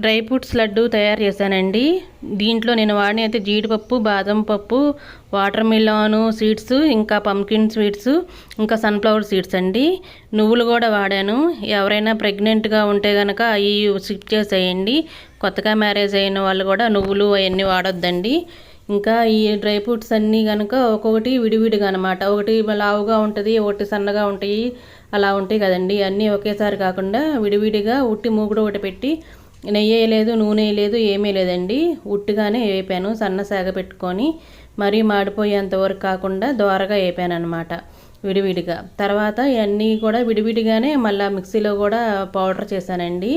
Dry fruits laddu తయారు చేశానండి. దీంట్లో నేను వాడిన జీడిపప్పు, బాదం పప్పు, వాటర్ మిలాను సీడ్స్, ఇంకా పంకిన్ సీడ్స్, ఇంకా సన్ఫ్లవర్ సీడ్స్ అండి. నువ్వులు కూడా వాడాను. ఎవరైనా ప్రెగ్నెంట్గా ఉంటే కనుక అవి స్కిప్ చేసేయండి. కొత్తగా మ్యారేజ్ అయిన వాళ్ళు కూడా నువ్వులు అవన్నీ వాడొద్దండి. ఇంకా ఈ డ్రై ఫ్రూట్స్ అన్నీ కనుక ఒక్కొక్కటి విడివిడిగా అనమాట. ఒకటి లావుగా ఉంటుంది, ఒకటి సన్నగా ఉంటాయి, అలా ఉంటాయి కదండి. అన్నీ ఒకేసారి కాకుండా విడివిడిగా ఉట్టి మూగుడు ఒకటి పెట్టి, నెయ్యి వేయలేదు, నూనె వేయలేదు, ఏమీ లేదండి. ఉట్టిగానే వేపాను. సన్న సాగ పెట్టుకొని మరీ మాడిపోయేంత వరకు కాకుండా దోరగా వేపాను అనమాట విడివిడిగా. తర్వాత ఇవన్నీ కూడా విడివిడిగానే మళ్ళీ మిక్సీలో కూడా పౌడర్ చేశానండి.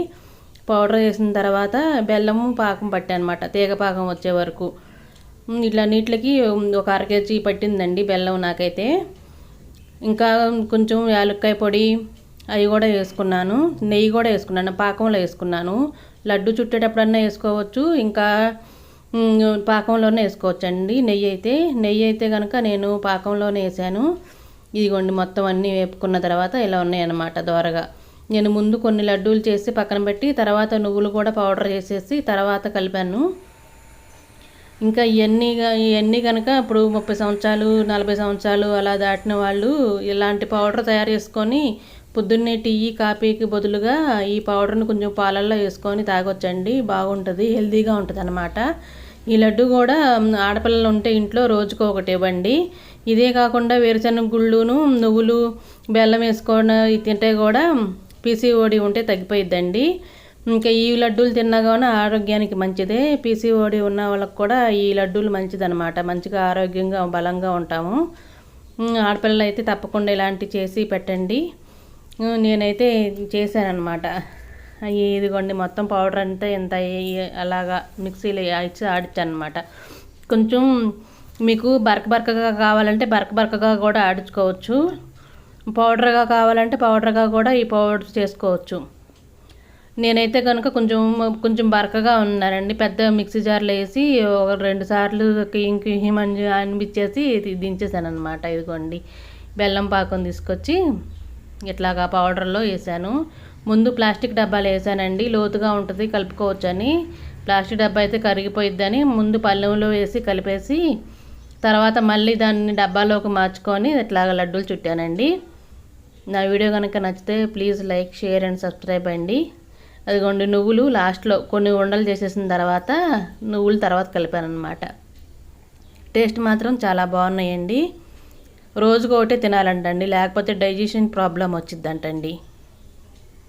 పౌడర్ చేసిన తర్వాత బెల్లము పాకం పట్టాను అనమాట, తీగ పాకం వచ్చే వరకు. ఇట్లా నీటికి ఒక 1/2 కేజీ పట్టిందండి బెల్లం నాకైతే. ఇంకా కొంచెం యాలక్కాయ పొడి అవి కూడా వేసుకున్నాను. నెయ్యి కూడా వేసుకున్నాను, పాకంలో వేసుకున్నాను. లడ్డు చుట్టేటప్పుడన్నా వేసుకోవచ్చు, ఇంకా పాకంలోనే వేసుకోవచ్చు అండి. నెయ్యి అయితే కనుక నేను పాకంలోనే వేసాను. ఇదిగోండి మొత్తం అన్నీ వేపుకున్న తర్వాత ఇలా ఉన్నాయన్నమాట దోరగా. నేను ముందు కొన్ని లడ్డూలు చేసి పక్కన పెట్టి తర్వాత నువ్వులు కూడా పౌడర్ చేసేసి తర్వాత కలిపాను. ఇంకా ఇవన్నీ కనుక ఇప్పుడు 30 సంవత్సరాలు 40 సంవత్సరాలు అలా దాటిన వాళ్ళు ఇలాంటి పౌడర్ తయారు చేసుకొని పొద్దున్నే టీ కాఫీకి బదులుగా ఈ పౌడర్ని కొంచెం పాలల్లో వేసుకొని తాగొచ్చండి. బాగుంటుంది, హెల్తీగా ఉంటుంది అన్నమాట. ఈ లడ్డు కూడా ఆడపిల్లలు ఉంటే ఇంట్లో రోజుకు ఒకటి ఇవ్వండి. ఇదే కాకుండా వేరుశనగ గుళ్ళును నువ్వులు బెల్లం వేసుకొని తింటే కూడా పీసీఓడి ఉంటే తగ్గిపోయిద్దండి. ఇంకా ఈ లడ్డూలు తిన్నా కానీ ఆరోగ్యానికి మంచిదే. పీసీఓడి ఉన్న వాళ్ళకి కూడా ఈ లడ్డూలు మంచిదన్నమాట. మంచిగా ఆరోగ్యంగా బలంగా ఉంటాము. ఆడపిల్లలు అయితే తప్పకుండా ఇలాంటివి చేసి పెట్టండి. నేనైతే చేశానన్నమాట. ఇదిగోండి మొత్తం పౌడర్ అంతా ఎంత అలాగా మిక్సీలో ఇచ్చి ఆడిచ్చాను అనమాట. కొంచెం మీకు బరకగా కావాలంటే బరకగా కూడా ఆడించుకోవచ్చు. పౌడర్గా కావాలంటే పౌడర్గా కూడా ఈ పౌడర్ చేసుకోవచ్చు. నేనైతే కనుక కొంచెం బరకగా ఉన్నానండి. పెద్ద మిక్సీ జార్లో వేసి 1-2 సార్లు అనిపించేసి దించేసాను అనమాట. ఇదిగోండి బెల్లం పాకం తీసుకొచ్చి ఇట్లాగా పౌడర్లో వేసాను. ముందు ప్లాస్టిక్ డబ్బాలు వేసానండి, లోతుగా ఉంటుంది కలుపుకోవచ్చని. ప్లాస్టిక్ డబ్బా అయితే కరిగిపోయిద్దని ముందు పళ్ళెంలో వేసి కలిపేసి తర్వాత మళ్ళీ దాన్ని డబ్బాలోకి మార్చుకొని ఇట్లాగా లడ్డూలు చుట్టానండి. నా వీడియో కనుక నచ్చితే please like, share and subscribe అండి. అదిగోండి నువ్వులు లాస్ట్లో కొన్ని ఉండలు చేసేసిన తర్వాత నువ్వులు తర్వాత కలిపాను అనమాట. టేస్ట్ మాత్రం చాలా బాగున్నాయండి. రోజుకు ఒకటే తినాలంటండి, లేకపోతే డైజెషన్ ప్రాబ్లం వచ్చిద్దంటండి.